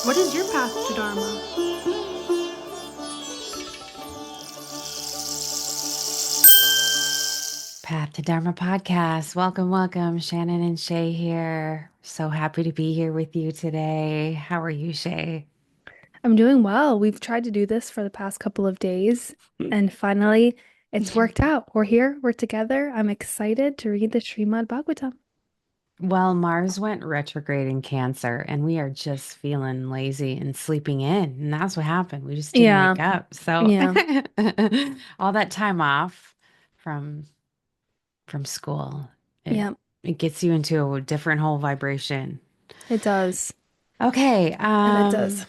What is your path to Dharma? Path to Dharma podcast. Welcome, welcome. Shannon and Shay here. So happy to be here with you today. How are you, Shay? I'm doing well. We've tried to do this for the past couple of days, and finally, it's worked out. We're here, we're together. I'm excited to read the Srimad Bhagavatam. Well, Mars went retrograde in Cancer, and we are just feeling lazy and sleeping in. And that's what happened. We just didn't Yeah, wake up. So yeah, all that time off from from school, it yeah, it gets you into a different whole vibration. it does. Okay, And it does.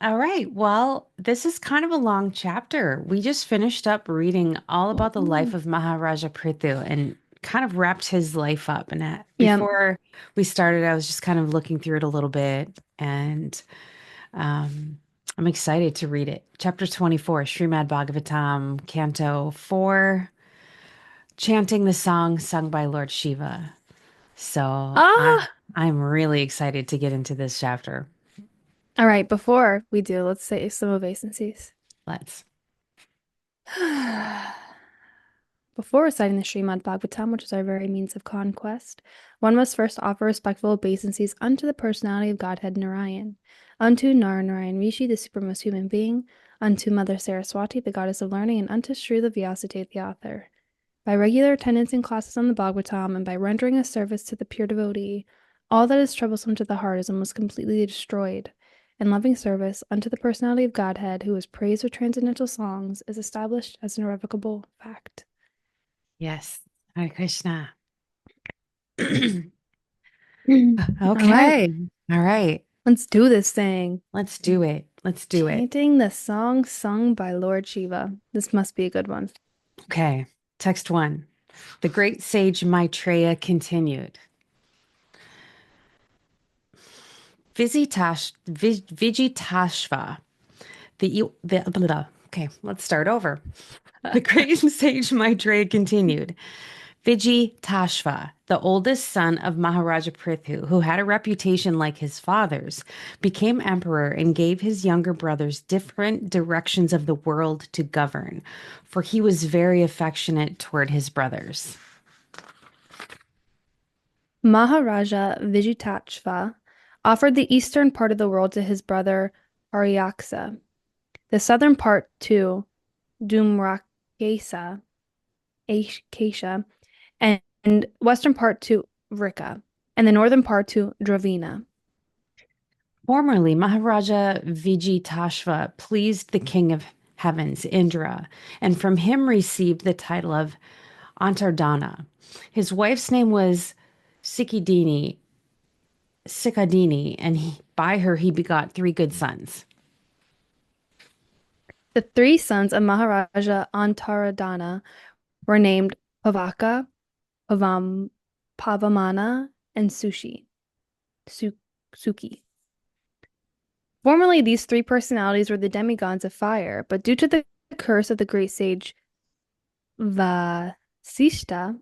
all right. Well, this is kind of a long chapter. We just finished up reading all about the life Mm. of Maharaja Prithu and kind of wrapped his life up. And Yeah. before we started, I was just kind of looking through it a little bit, and um, I'm excited to read it. Chapter 24, Srimad Bhagavatam, Canto 4, chanting the song sung by Lord Shiva. So Ah, I'm really excited to get into this chapter. all right. Before we do, let's say some obeisances. Let's. Before reciting the Srimad Bhagavatam, which is our very means of conquest, one must first offer respectful obeisances unto the personality of Godhead Narayan, unto Narayan Rishi, the supermost human being, unto Mother Saraswati, the goddess of learning, and unto Srila Vyasadeva, the author. By regular attendance in classes on the Bhagavatam, and by rendering a service to the pure devotee, all that is troublesome to the heart is almost completely destroyed. And loving service unto the personality of Godhead, who is praised with transcendental songs, is established as an irrevocable fact. Yes. Hare Krishna. All right, Okay. All right. let's do this thing. Let's do it. Let's do it. Chanting the song sung by Lord Shiva. This must be a good one. Okay. Text one. The great sage Maitreya continued. Vijitashva. Okay, let's start over. The great sage Maitreya continued. Vijitashva, the oldest son of Maharaja Prithu, who had a reputation like his father's, became emperor and gave his younger brothers different directions of the world to govern, for he was very affectionate toward his brothers. Maharaja Vijitachva offered the eastern part of the world to his brother Aryaksa, the southern part to Dhumrakesa, Akesha, and western part to Vrika, and the northern part to Dravina. Formerly, Maharaja Vijitashva pleased the king of heavens, Indra, and from him received the title of Antardana. His wife's name was Sikadini, and by her he begot three good sons. The three sons of Maharaja Antaradana were named Pavaka, Pavamana, and Suki. Formerly, these three personalities were the demigods of fire, but due to the curse of the great sage Vasishta,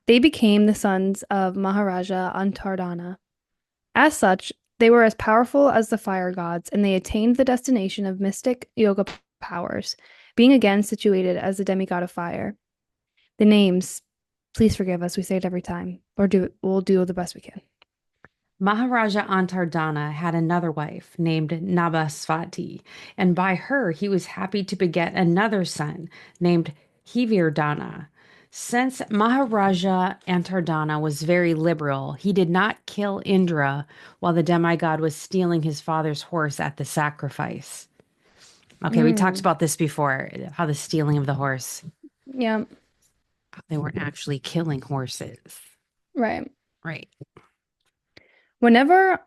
they became the sons of Maharaja Antardana. As such, they were as powerful as the fire gods, and they attained the destination of mystic yoga powers, being again situated as the demigod of fire. The names, please forgive us, we say it every time, we'll do the best we can. Maharaja Antardana had another wife named Nabasvati, and by her he was happy to beget another son named Hivirdana. Since Maharaja Antardana was very liberal, he did not kill Indra while the demigod was stealing his father's horse at the sacrifice. Okay, we talked Mm, about this before, how the stealing of the horse, yeah, they weren't actually killing horses. right. Right. Whenever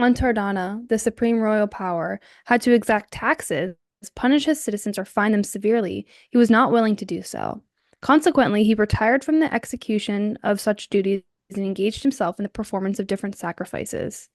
Antardana, the supreme royal power, had to exact taxes, punish his citizens, or fine them severely, he was not willing to do so. Consequently, he retired from the execution of such duties and engaged himself in the performance of different sacrifices.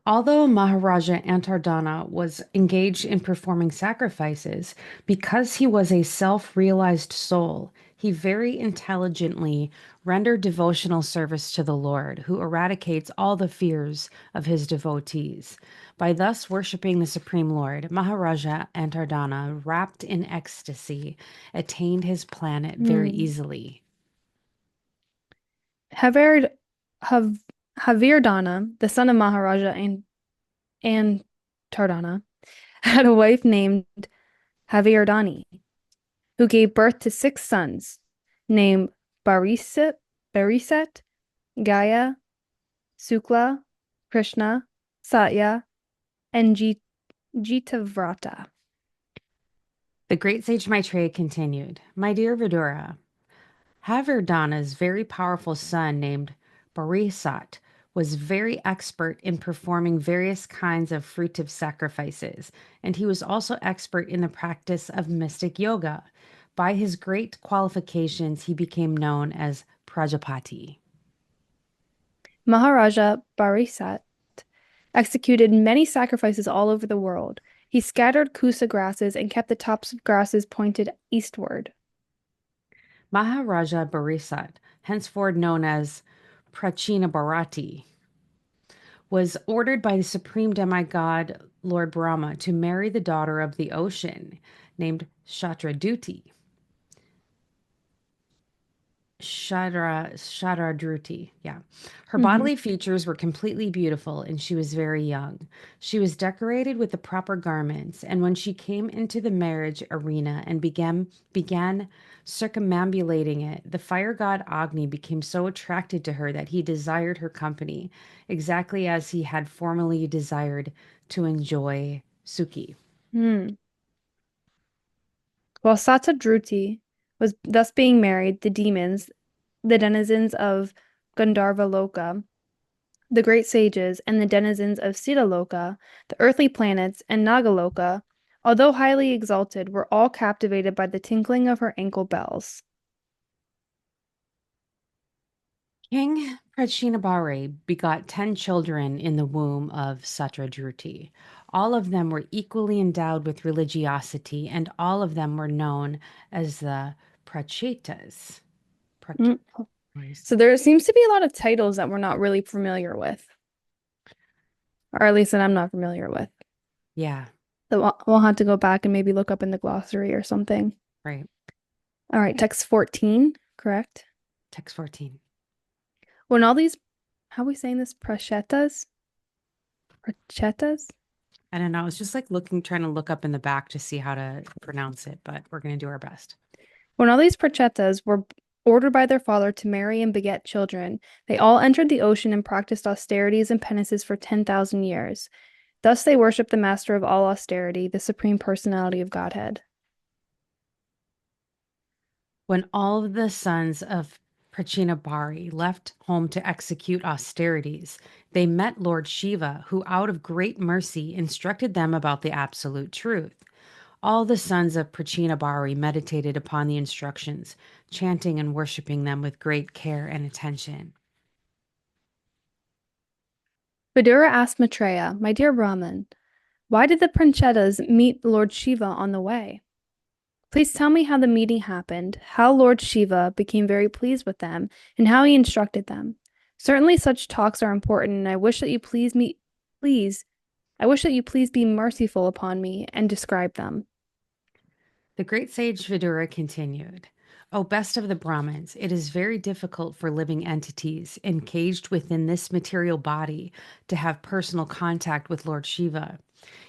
Although Maharaja Antardana was engaged in performing sacrifices, because he was a self realized soul, He very intelligently rendered devotional service to the Lord, who eradicates all the fears of his devotees. By thus worshiping the Supreme Lord, Maharaja Antardana, wrapped in ecstasy, attained his planet very Hmm. easily. Haver, Hav, Havirdana, the son of Maharaja and Tardana, had a wife named Havirdani, who gave birth to six sons named Bariset, Gaya, Sukla, Krishna, Satya, and Jitavrata. The great sage Maitreya continued, My dear Vidura, Havardhana's very powerful son named Barisat was very expert in performing various kinds of fruitive sacrifices, and he was also expert in the practice of mystic yoga. By his great qualifications, he became known as Prajapati. Maharaja Barisat executed many sacrifices all over the world. He scattered kusa grasses and kept the tops of grasses pointed eastward. Maharaja Barisat, henceforth known as Prachina Bharati, was ordered by the supreme demigod Lord Brahma to marry the daughter of the ocean, named Shatraduti. Shadradruti, yeah. Her Mhm. bodily features were completely beautiful, and she was very young. She was decorated with the proper garments, and when she came into the marriage arena and began circumambulating it, the fire god Agni became so attracted to her that he desired her company, exactly as he had formerly desired to enjoy Suki. Hmm. While Satadruti was thus being married, the demons, the denizens of Gandharva Loka, the great sages, and the denizens of Sitaloka, the earthly planets, and Nagaloka, although highly exalted, were all captivated by the tinkling of her ankle bells. King Prachinabhare begot 10 children in the womb of Satyajruti. All of them were equally endowed with religiosity, and all of them were known as the Prachetas. Prach- Mm. So there seems to be a lot of titles that we're not really familiar with, or at least that I'm not familiar with. Yeah, So we'll have to go back and maybe look up in the glossary or something. right. All right, text 14, correct? Text 14. When all these, how are we saying this? Prachetas? I don't know. I was just like trying to look up in the back to see how to pronounce it, but we're going to do our best. When all these prachetas were ordered by their father to marry and beget children, they all entered the ocean and practiced austerities and penances for 10,000 years. Thus they worshiped the master of all austerity, the supreme personality of Godhead. When all of the sons of Prachinabhari left home to execute austerities, they met Lord Shiva, who, out of great mercy, instructed them about the absolute truth. All the sons of Prachinabhari meditated upon the instructions, chanting and worshiping them with great care and attention. Vidura asked Maitreya, My dear Brahman, why did the prachetas meet Lord Shiva on the way? Please tell me how the meeting happened, how Lord Shiva became very pleased with them, and how he instructed them. Certainly such talks are important, and please, I wish that you please be merciful upon me and describe them. The great sage Vidura continued, O best of the Brahmins, it is very difficult for living entities encaged within this material body to have personal contact with Lord Shiva.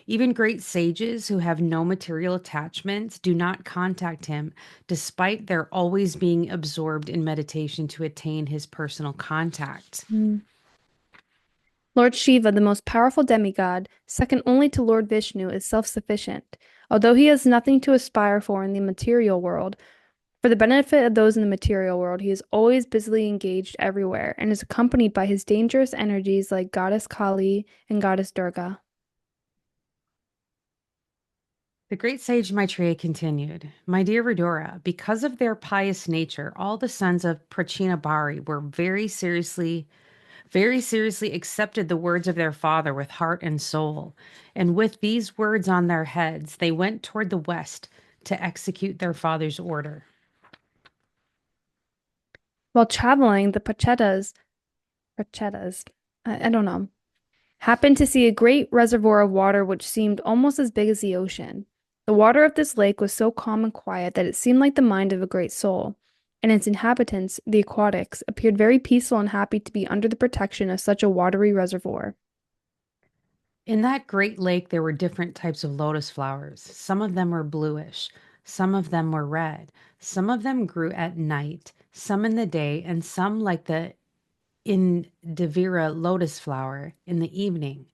Even great sages who have no material attachments do not contact him, despite their always being absorbed in meditation to attain his personal contact. Mm. Lord Shiva, the most powerful demigod, second only to Lord Vishnu, is self-sufficient. Although he has nothing to aspire for in the material world, for the benefit of those in the material world, he is always busily engaged everywhere and is accompanied by his dangerous energies like Goddess Kali and Goddess Durga. The great sage Maitreya continued, My dear Vidura, because of their pious nature, all the sons of Prachinabhari were very seriously accepted the words of their father with heart and soul. And with these words on their heads, they went toward the west to execute their father's order. While traveling, the Prachetas, I don't know, happened to see a great reservoir of water which seemed almost as big as the ocean. The water of this lake was so calm and quiet that it seemed like the mind of a great soul, and its inhabitants, the aquatics, appeared very peaceful and happy to be under the protection of such a watery reservoir. In that great lake, there were different types of lotus flowers. Some of them were bluish, some of them were red, some of them grew at night, some in the day, and some, like the Indivira lotus flower, in the evening.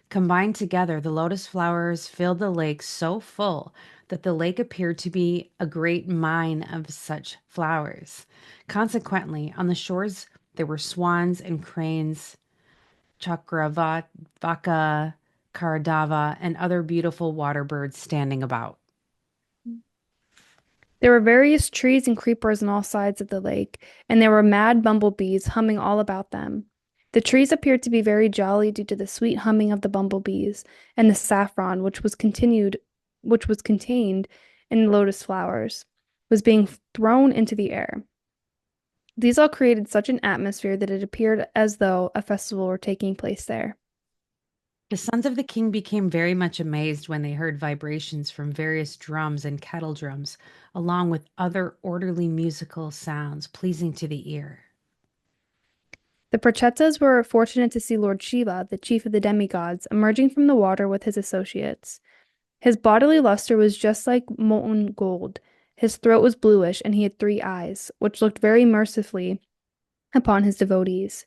Combined together, the lotus flowers filled the lake so full that the lake appeared to be a great mine of such flowers. Consequently, on the shores there were swans and cranes, Chakravaka, Karadava, and other beautiful water birds standing about. There were various trees and creepers on all sides of the lake, and there were mad bumblebees humming all about them. The trees appeared to be very jolly due to the sweet humming of the bumblebees, and the saffron, which was contained in lotus flowers, was being thrown into the air. These all created such an atmosphere that it appeared as though a festival were taking place there. The sons of the king became very much amazed when they heard vibrations from various drums and kettle drums, along with other orderly musical sounds pleasing to the ear. The Prachetas were fortunate to see Lord Shiva, the chief of the demigods, emerging from the water with his associates. His bodily luster was just like molten gold. His throat was bluish, and he had 3 eyes, which looked very mercifully upon his devotees.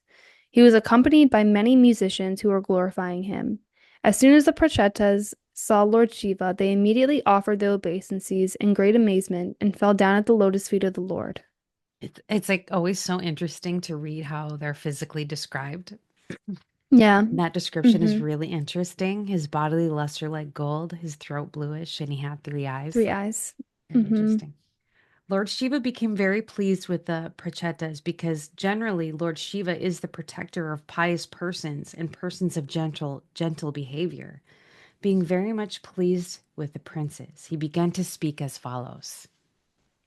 He was accompanied by many musicians who were glorifying him. As soon as the Prachetas saw Lord Shiva, they immediately offered their obeisances in great amazement and fell down at the lotus feet of the Lord. It's like always so interesting to read how they're physically described. Yeah. That description is Mm-hmm. really interesting. His bodily luster like gold, his throat bluish, and he had 3 eyes. 3 eyes. Very Mm-hmm. interesting. Lord Shiva became very pleased with the Prachetas because generally Lord Shiva is the protector of pious persons and persons of gentle behavior. Being very much pleased with the princes, he began to speak as follows.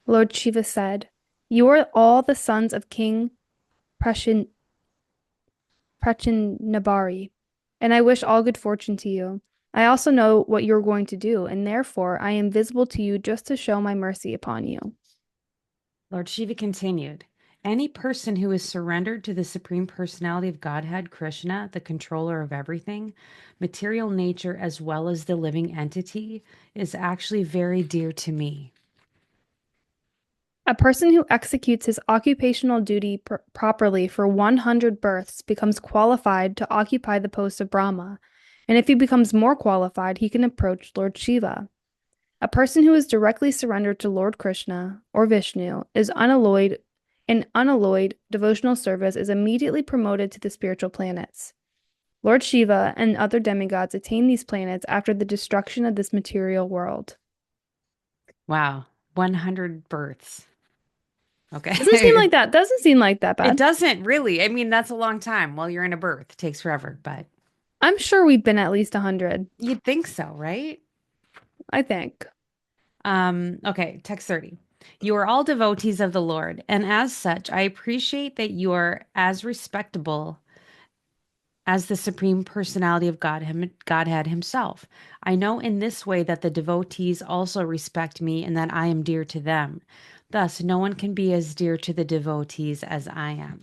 Lord Shiva said, "You are all the sons of King Prashin Prachinabari, and I wish all good fortune to you. I also know what you're going to do, and therefore I am visible to you just to show my mercy upon you." Lord Shiva continued, any person who is surrendered to the Supreme Personality of Godhead, Krishna, the controller of everything, material nature as well as the living entity, is actually very dear to me. A person who executes his occupational duty properly for 100 births becomes qualified to occupy the post of Brahma, and if he becomes more qualified, he can approach Lord Shiva. A person who is directly surrendered to Lord Krishna or Vishnu is unalloyed in unalloyed devotional service is immediately promoted to the spiritual planets. Lord Shiva and other demigods attain these planets after the destruction of this material world. Wow, 100 births. Doesn't seem Okay. like that. Doesn't seem like that It bad. doesn't really. I mean, that's a long time. While you're in a birth, it takes forever, but I'm sure we've been at least 100, you'd think so, right? I think. Okay, text 30. You are all devotees of the Lord, and as such, I appreciate that you are as respectable as the Supreme Personality of Godhead Himself. I know in this way that the devotees also respect me and that I am dear to them. Thus, no one can be as dear to the devotees as I am.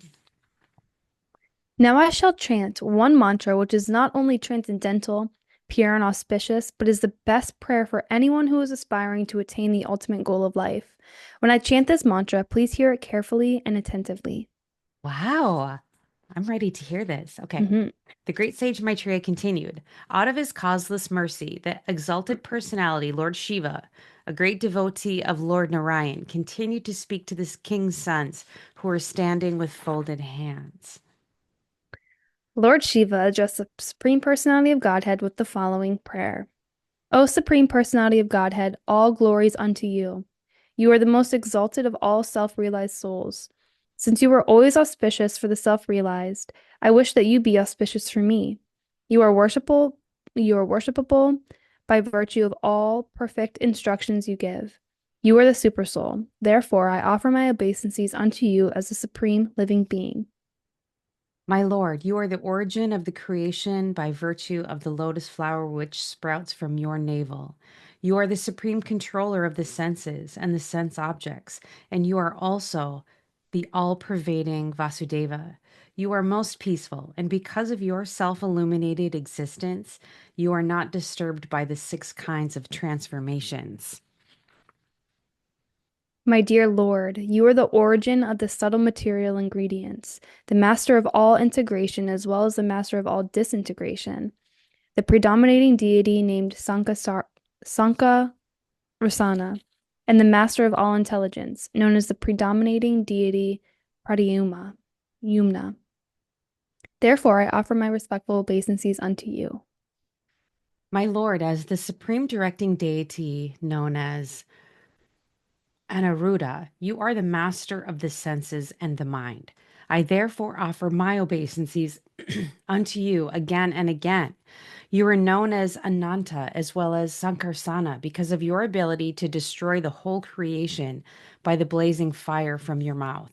Now I shall chant one mantra which is not only transcendental, pure, and auspicious, but is the best prayer for anyone who is aspiring to attain the ultimate goal of life. When I chant this mantra, please hear it carefully and attentively. Wow, I'm ready to hear this. Okay. Mhm. The great sage Maitreya continued, out of his causeless mercy, the exalted personality, Lord Shiva, a great devotee of Lord Narayan, continued to speak to the king's sons who were standing with folded hands. Lord Shiva addressed the Supreme Personality of Godhead with the following prayer. O Supreme Personality of Godhead, all glories unto you. You are the most exalted of all self-realized souls. Since you are always auspicious for the self-realized, I wish that you be auspicious for me. You are worshipable by virtue of all perfect instructions you give. You are the Supersoul. Therefore, I offer my obeisances unto you as the supreme living being. My Lord, you are the origin of the creation by virtue of the lotus flower which sprouts from your navel. You are the supreme controller of the senses and the sense objects, and you are also the all pervading Vasudeva. You are most peaceful, and because of your self illuminated existence, you are not disturbed by the six kinds of transformations. My dear Lord, you are the origin of the subtle material ingredients, the master of all integration as well as the master of all disintegration, the predominating deity named Sankarasana, and the master of all intelligence, known as the predominating deity Pradyumna. Yumna. Therefore, I offer my respectful obeisances unto you. My Lord, as the supreme directing deity known as Anaruddha, you are the master of the senses and the mind. I therefore offer my obeisances unto you again and again. You are known as Ananta as well as Sankarsana because of your ability to destroy the whole creation by the blazing fire from your mouth.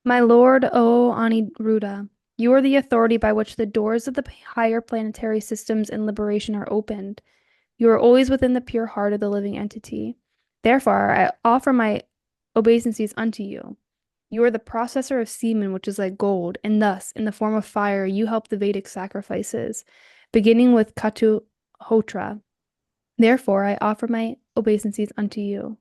My lord, O Aniruddha, you are the authority by which the doors of the higher planetary systems and liberation are opened. You are always within the pure heart of the living entity. Therefore, I offer my obeisances unto you. You are the processor of semen, which is like gold, and thus, in the form of fire, you help the Vedic sacrifices, beginning with Katu Hotra. Therefore, I offer my obeisances unto you.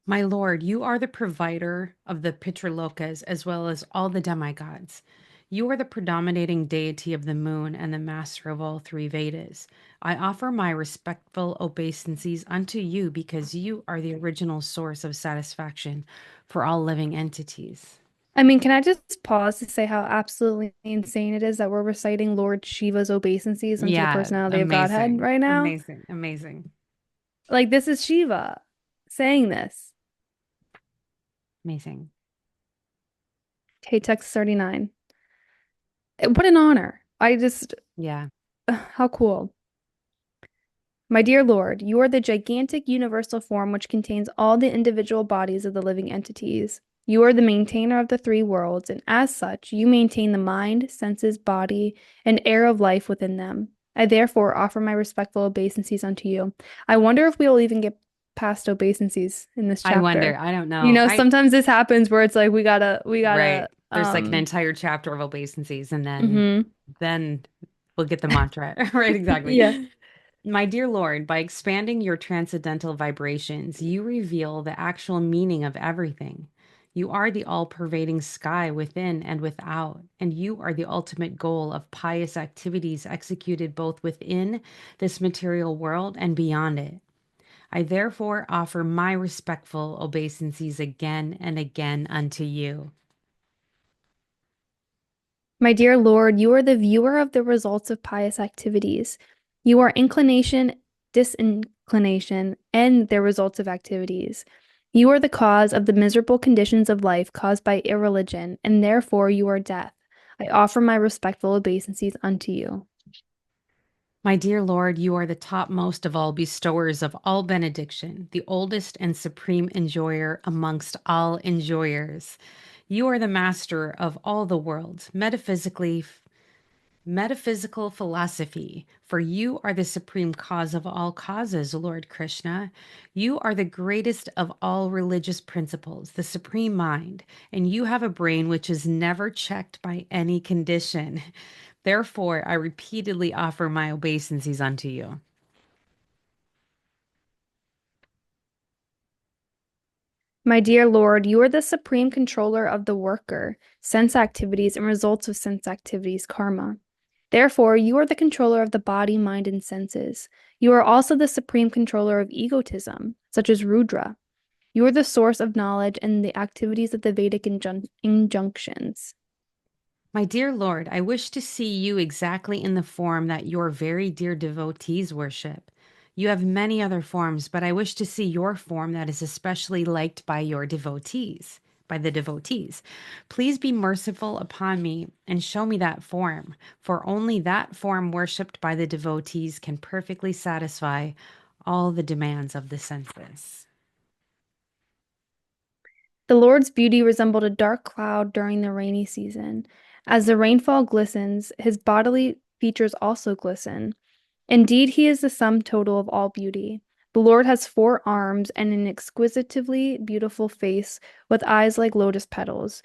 My Lord, you are the provider of the Pitralokas as well as all the demigods. You are the predominating deity of the moon and the master of all three Vedas. I offer my respectful obeisances unto you because you are the original source of satisfaction for all living entities. I mean, can I just pause to say how absolutely insane it is that we're reciting Lord Shiva's obeisances unto the Yeah, personality of Godhead amazing. right now? Amazing. Amazing. Like, this is Shiva saying this. Amazing. Okay, text 39. What an honor. Yeah. How cool. My dear Lord, you are the gigantic universal form which contains all the individual bodies of the living entities. You are the maintainer of the three worlds, and as such, you maintain the mind, senses, body, and air of life within them. I therefore offer my respectful obeisances unto you. I wonder if we will even get past obeisances in this I wonder. chapter. I don't You know. know, sometimes this happens where it's like we Right. gotta, There's like an entire chapter of obeisances, and mhm. then we'll get the mantra. Right, exactly. Yeah. My dear Lord, by expanding your transcendental vibrations, you reveal the actual meaning of everything. You are the all-pervading sky within and without, and you are the ultimate goal of pious activities executed both within this material world and beyond it. I therefore offer my respectful obeisances again and again unto you. My dear Lord, you are the viewer of the results of pious activities. You are inclination, disinclination, and their results of activities. You are the cause of the miserable conditions of life caused by irreligion, and therefore you are death. I offer my respectful obeisances unto you. My dear Lord, you are the topmost of all bestowers of all benediction, the oldest and supreme enjoyer amongst all enjoyers. You are the master of all the world, metaphysical philosophy, for you are the supreme cause of all causes, Lord Krishna. You are the greatest of all religious principles, the supreme mind, and you have a brain which is never checked by any condition. Therefore, I repeatedly offer my obeisances unto you. My dear Lord, you are the supreme controller of the worker, sense activities, and results of sense activities, karma. Therefore, you are the controller of the body, mind, and senses. You are also the supreme controller of egotism, such as Rudra. You are the source of knowledge and the activities of the Vedic injunctions. My dear Lord, I wish to see you exactly in the form that your very dear devotees worship. You have many other forms, but I wish to see your form that is especially liked by your devotees, by the devotees. Please be merciful upon me and show me that form, for only that form worshipped by the devotees can perfectly satisfy all the demands of the senses. The Lord's beauty resembled a dark cloud during the rainy season. As the rainfall glistens, his bodily features also glisten. Indeed, he is the sum total of all beauty. The Lord has 4 arms and an exquisitely beautiful face with eyes like lotus petals,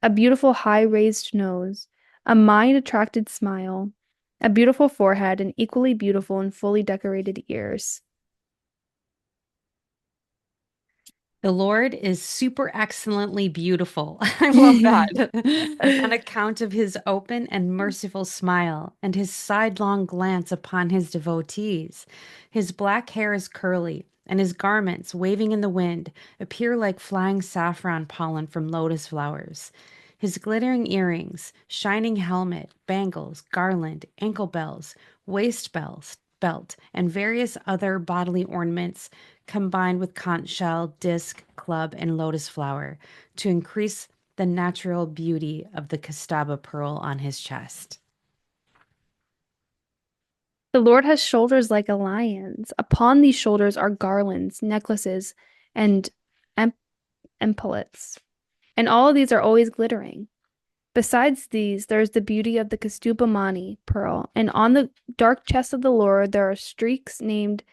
a beautiful high raised nose, a mind-attracted smile, a beautiful forehead, and equally beautiful and fully decorated ears. The Lord is super excellently beautiful. I love that. On account of his open and merciful smile and his sidelong glance upon his devotees. His black hair is curly, and his garments, waving in the wind, appear like flying saffron pollen from lotus flowers. His glittering earrings, shining helmet, bangles, garland, ankle bells, waist bells, belt, and various other bodily ornaments combined with conch shell, disc, club, and lotus flower to increase the natural beauty of the castaba pearl on his chest. The Lord has shoulders like a lion's. Upon these shoulders are garlands, necklaces, and em epaulets, and all of these are always glittering. Besides these, there is the beauty of the Kastubamani pearl, and on the dark chest of the Lord there are streaks named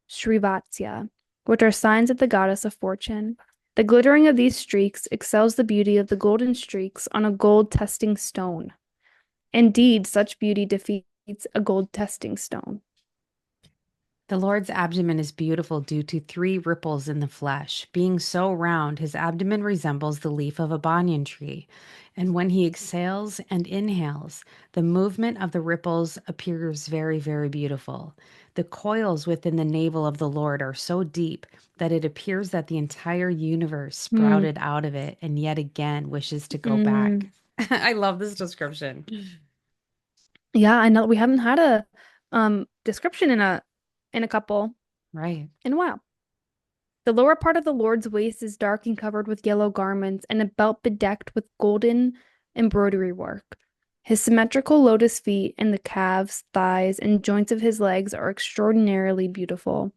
Srivatsya, which are signs of the goddess of fortune. The glittering of these streaks excels the beauty of the golden streaks on a gold testing stone. Indeed, such beauty defeats a gold testing stone. The Lord's abdomen is beautiful due to 3 ripples in the flesh. Being so round, his abdomen resembles the leaf of a banyan tree. And when he exhales and inhales, the movement of the ripples appears very, very beautiful. The coils within the navel of the Lord are so deep that it appears that the entire universe Hmm. sprouted out of it and yet again wishes to go back. Mm. I love this description. Yeah, I know we haven't had a description in a couple Right. in a while. The lower part of the Lord's waist is dark and covered with yellow garments and a belt bedecked with golden embroidery work. His symmetrical lotus feet and the calves, thighs, and joints of his legs are extraordinarily beautiful.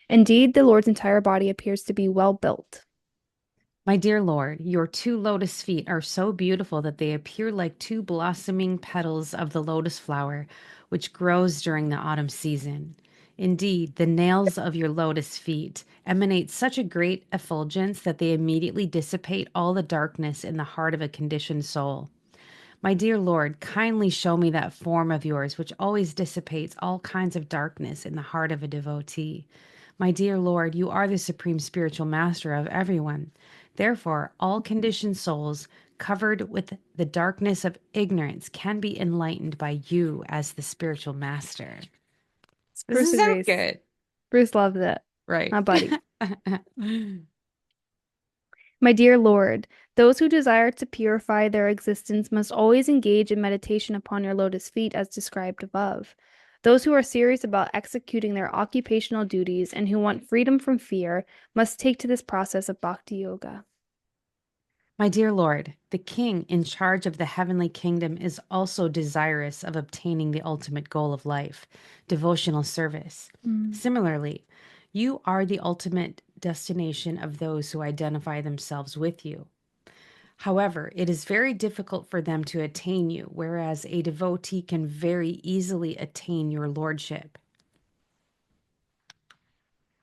Indeed, the Lord's entire body appears to be well built. My dear Lord, your 2 lotus feet are so beautiful that they appear like 2 blossoming petals of the lotus flower, which grows during the autumn season. Indeed, the nails of your lotus feet emanate such a great effulgence that they immediately dissipate all the darkness in the heart of a conditioned soul. My dear Lord, kindly show me that form of yours which always dissipates all kinds of darkness in the heart of a devotee. My dear Lord, you are the supreme spiritual master of everyone. Therefore, all conditioned souls covered with the darkness of ignorance can be enlightened by you as the spiritual master. It's This is Bruce's so face. good. Bruce loves it. Right. My buddy. My dear Lord, those who desire to purify their existence must always engage in meditation upon your lotus feet as described above. Those who are serious about executing their occupational duties and who want freedom from fear must take to this process of bhakti yoga. My dear Lord, the king in charge of the heavenly kingdom is also desirous of obtaining the ultimate goal of life, devotional service. Mm. Similarly, you are the ultimate destination of those who identify themselves with you. However, it is very difficult for them to attain you, whereas a devotee can very easily attain your lordship.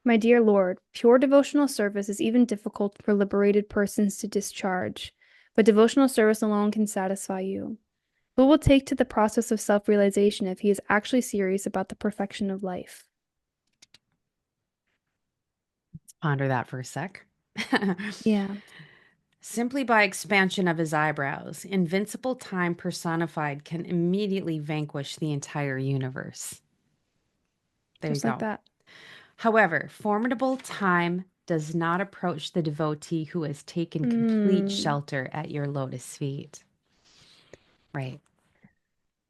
My dear Lord, pure devotional service is even difficult for liberated persons to discharge, but devotional service alone can satisfy you. Who will take to the process of self-realization if he is actually serious about the perfection of life? Ponder that for a sec. Yeah. Simply by expansion of his eyebrows, invincible time personified can immediately vanquish the entire universe. There you Just like go. that. However, formidable time does not approach the devotee who has taken complete Hmm. shelter at your lotus feet. Right.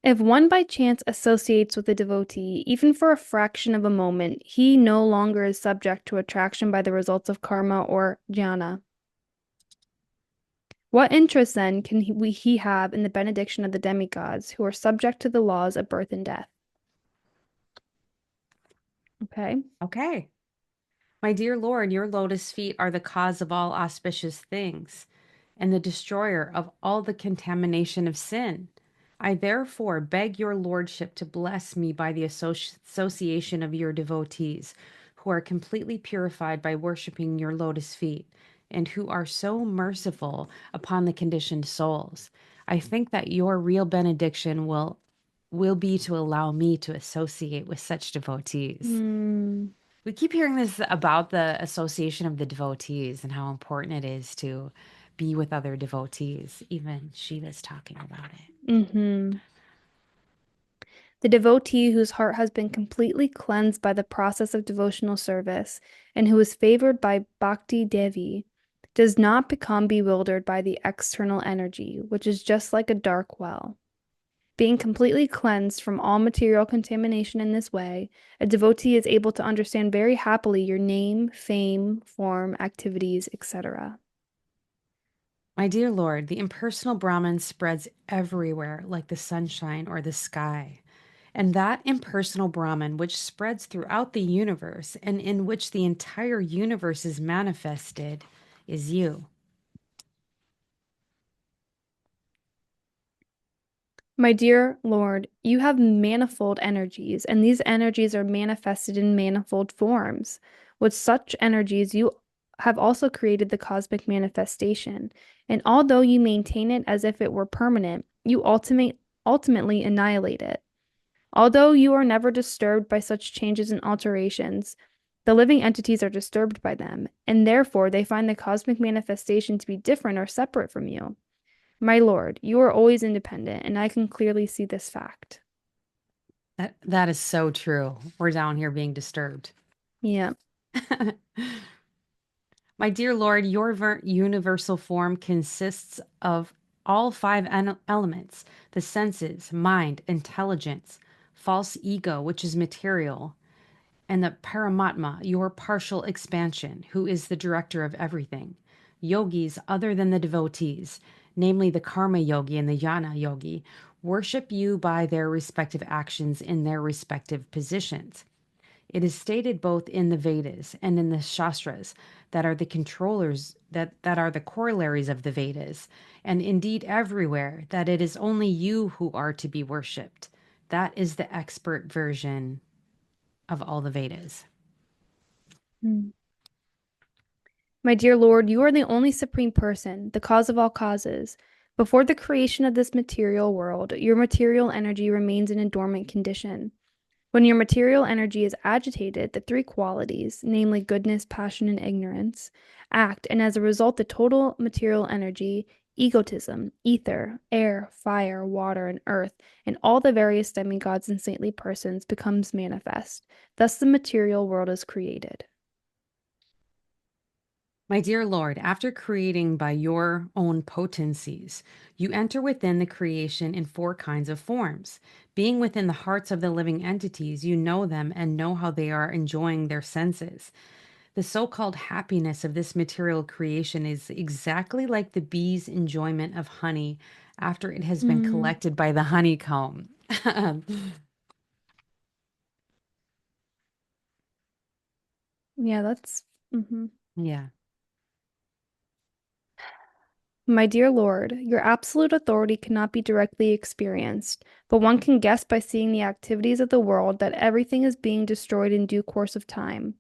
If one by chance associates with a devotee, even for a fraction of a moment, he no longer is subject to attraction by the results of karma or jnana. What interest then can he have in the benediction of the demigods who are subject to the laws of birth and death? Okay. Okay. My dear Lord, your lotus feet are the cause of all auspicious things and the destroyer of all the contamination of sin. I therefore beg your lordship to bless me by the association of your devotees, who are completely purified by worshiping your lotus feet, and who are so merciful upon the conditioned souls. I think that your real benediction will be to allow me to associate with such devotees. Hmm. We keep hearing this about the association of the devotees and how important it is to be with other devotees. Even Shiva's talking about it. Mm-hmm. The devotee whose heart has been completely cleansed by the process of devotional service and who is favored by Bhakti Devi does not become bewildered by the external energy, which is just like a dark well. Being completely cleansed from all material contamination in this way, a devotee is able to understand very happily your name, fame, form, activities, etc. My dear Lord, the impersonal Brahman spreads everywhere like the sunshine or the sky. And that impersonal Brahman, which spreads throughout the universe and in which the entire universe is manifested, is you. My dear Lord, you have manifold energies, and these energies are manifested in manifold forms. With such energies, you have also created the cosmic manifestation, and although you maintain it as if it were permanent, you ultimately annihilate it. Although you are never disturbed by such changes and alterations, the living entities are disturbed by them, and therefore they find the cosmic manifestation to be different or separate from you. My lord, you are always independent, and I can clearly see this fact. That is so true. We're down here being disturbed. Yeah. My dear Lord, your universal form consists of all five elements: the senses, mind, intelligence, false ego, which is material, and the Paramatma, your partial expansion, who is the director of everything. Yogis, other than the devotees, namely the Karma Yogi and the Jnana Yogi, worship you by their respective actions in their respective positions. It is stated both in the Vedas and in the Shastras that are the controllers that are the corollaries of the Vedas, and indeed everywhere that it is only you who are to be worshipped. That is the expert version of all the Vedas. Mm. My dear Lord, you are the only supreme person, the cause of all causes. Before the creation of this material world, your material energy remains in a dormant condition. When your material energy is agitated, the three qualities, namely goodness, passion, and ignorance, act, and as a result, the total material energy, egotism, ether, air, fire, water, and earth, and all the various demigods and saintly persons becomes manifest. Thus, the material world is created. My dear Lord, after creating by your own potencies, you enter within the creation in four kinds of forms. Being within the hearts of the living entities, you know them and know how they are enjoying their senses. The so called happiness of this material creation is exactly like the bee's enjoyment of honey after it has been Mm, collected by the honeycomb. yeah, that's. Mhm. Yeah. My dear Lord, your absolute authority cannot be directly experienced, but one can guess by seeing the activities of the world that everything is being destroyed in due course of time.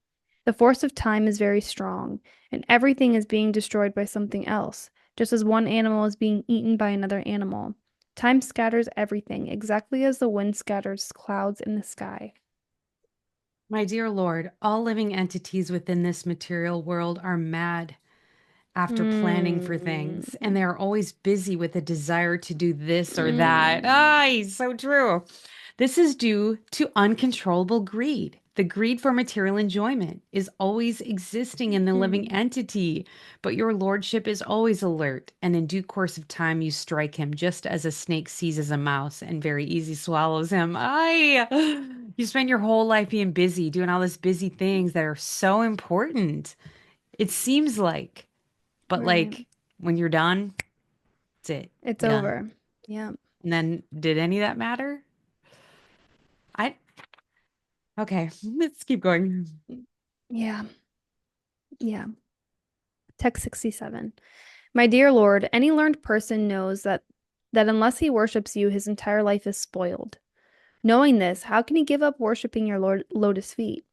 The force of time is very strong, and everything is being destroyed by something else, just as one animal is being eaten by another animal. Time scatters everything, exactly as the wind scatters clouds in the sky. My dear Lord, all living entities within this material world are mad after planning for Mm, things, and they are always busy with a desire to do this or that. mm, Ah, so true. This is due to uncontrollable greed. The greed for material enjoyment is always existing in the living mm. entity, but your lordship is always alert, and in due course of time, you strike him just as a snake seizes a mouse and very easy swallows him. Ay, you spend your whole life being busy, doing all these busy things that are so important. It seems like. But Right. like when you're done, that's it. It's You're done. over. Yeah. And then did any of that matter? I Okay, let's keep going. Yeah, yeah. Text 67. My dear Lord, any learned person knows that unless he worships you, his entire life is spoiled. Knowing this, how can he give up worshiping your Lord lotus feet?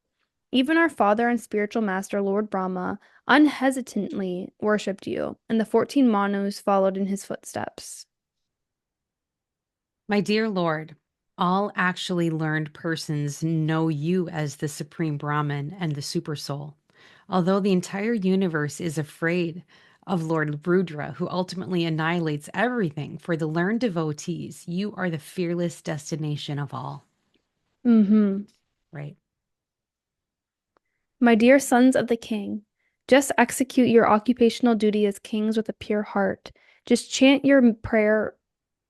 Even our father and spiritual master, Lord Brahma, unhesitantly worshipped you, and the 14 Manus followed in his footsteps. My dear Lord, all actually learned persons know you as the Supreme Brahman and the Super Soul. Although the entire universe is afraid of Lord Rudra, who ultimately annihilates everything, for the learned devotees, you are the fearless destination of all. Mm-hmm. Right. My dear sons of the king, just execute your occupational duty as kings with a pure heart. Just chant your prayer,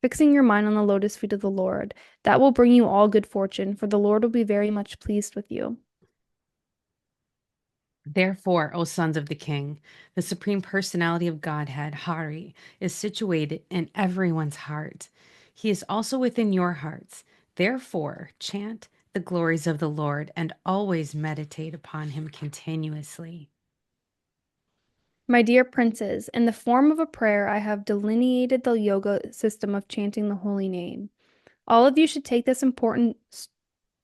fixing your mind on the lotus feet of the Lord. That will bring you all good fortune, for the Lord will be very much pleased with you. Therefore, O sons of the king, the supreme personality of Godhead, Hari, is situated in everyone's heart. He is also within your hearts. Therefore, chant the glories of the Lord and always meditate upon him continuously. My dear princes, in the form of a prayer, I have delineated the yoga system of chanting the holy name. All of you should take this important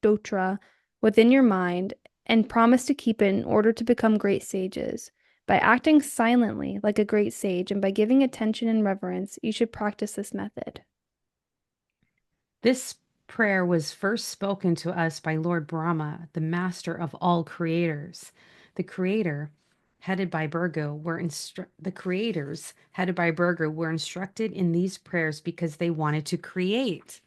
stotra within your mind and promise to keep it in order to become great sages. By acting silently like a great sage and by giving attention and reverence, you should practice this method. This prayer was first spoken to us by Lord Brahma, the master of all creators. The creator, headed by the creators, headed by Burger, were instructed in these prayers because they wanted to create.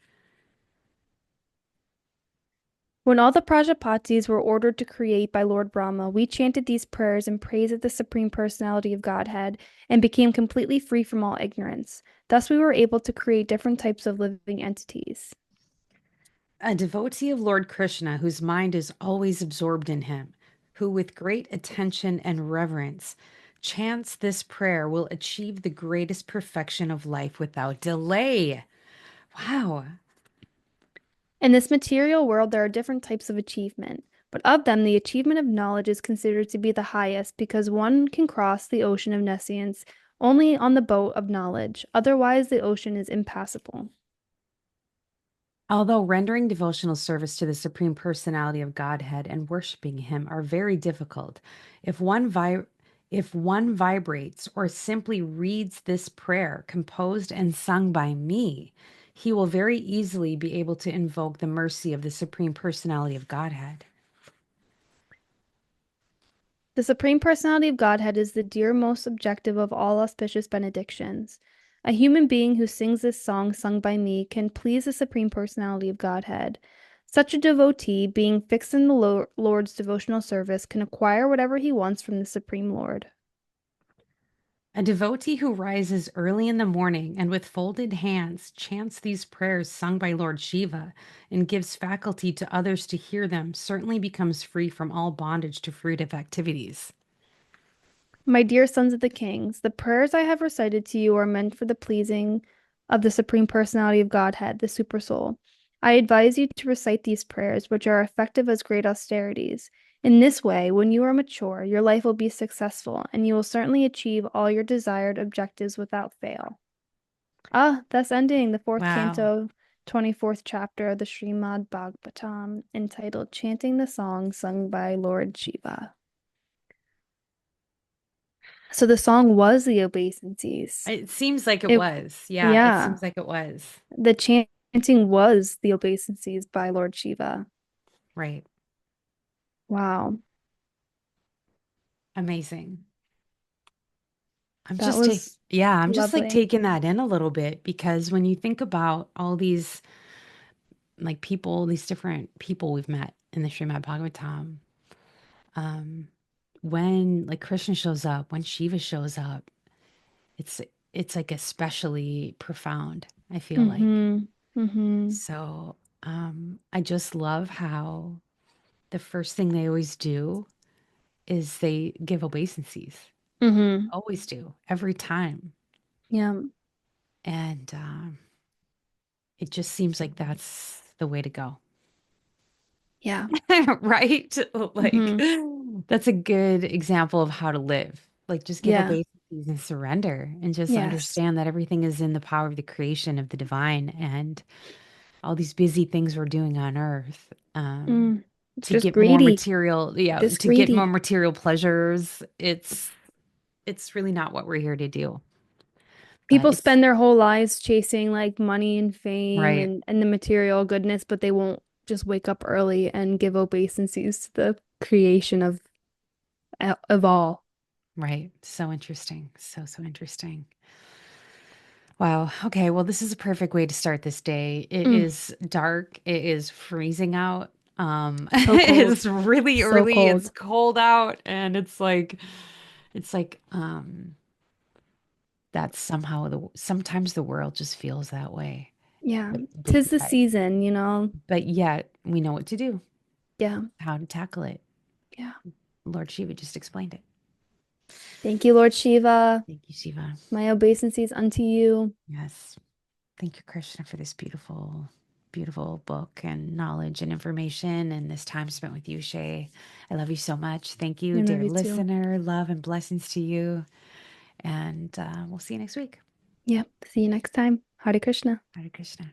When all the Prajapatis were ordered to create by Lord Brahma, we chanted these prayers in praise of the Supreme Personality of Godhead and became completely free from all ignorance. Thus, we were able to create different types of living entities. A devotee of Lord Krishna whose mind is always absorbed in him, who with great attention and reverence chants this prayer will achieve the greatest perfection of life without delay. Wow. In this material world, there are different types of achievement, but of them, the achievement of knowledge is considered to be the highest because one can cross the ocean of nescience only on the boat of knowledge. Otherwise, the ocean is impassable. Although rendering devotional service to the Supreme Personality of Godhead and worshiping Him are very difficult, if one vibrates or simply reads this prayer composed and sung by me, he will very easily be able to invoke the mercy of the Supreme Personality of Godhead. The Supreme Personality of Godhead is the dear most objective of all auspicious benedictions. A human being who sings this song sung by me can please the Supreme Personality of Godhead. Such a devotee, being fixed in the Lord's devotional service, can acquire whatever he wants from the Supreme Lord. A devotee who rises early in the morning and with folded hands chants these prayers sung by Lord Shiva and gives faculty to others to hear them certainly becomes free from all bondage to fruitive activities. My dear sons of the kings, the prayers I have recited to you are meant for the pleasing of the Supreme Personality of Godhead, the Supersoul. I advise you to recite these prayers, which are effective as great austerities. In this way, when you are mature, your life will be successful, and you will certainly achieve all your desired objectives without fail. Ah, thus ending the fourth Wow. canto, 24th chapter of the Srimad Bhagavatam, entitled Chanting the Song Sung by Lord Shiva. So the song was the obeisances. It seems like it It, was. Yeah, it yeah, seems like it was. the chanting was the obeisances by Lord Shiva. Right. Wow, Amazing. I'm that just was I'm just like lovely. taking that in a little bit because when you think about all these like people, these different people we've met in the Srimad Bhagavatam, um, when like Krishna shows up, when Shiva shows up, it's it's like especially profound, I feel like. Mm-hmm. Mm-hmm. So I just love how the first thing they always do is they give obeisances. Mm-hmm. Always do, every time. Yeah. And it just seems like that's the way to go. Yeah. Right? Like, Hmm. that's a good example of how to live. Like, just give Yeah. obeisances and surrender and just Yes. understand that everything is in the power of the creation of the divine and all these busy things we're doing on earth. Mm. It's To just get more greedy. material, yeah, Just to get more greedy. material pleasures. It's really not what we're here to do. But People it's spend their whole lives chasing like money and fame right, and the material goodness, but they won't just wake up early and give obeisances to the creation of all. right. So interesting. So, so interesting. Wow. Okay. Well, this is a perfect way to start this day. It Mm. is dark. It is freezing out. So cold. It's really So early. It's cold. cold out, and it's like, that's somehow sometimes the world just feels that way. Yeah. But, Tis the but, season, you know? but yet we know what to do, Yeah. how to tackle it. Yeah. Lord Shiva just explained it. Thank you, Lord Shiva. Thank you, Shiva. My obeisances unto you. Yes. Thank you, Krishna, for this beautiful, beautiful book and knowledge and information and this time spent with you, Shay. I love you so much. Thank I you, love dear you too. listener. Love and blessings to you. And we'll see you next week. Yep. See you next time. Hare Krishna. Hare Krishna.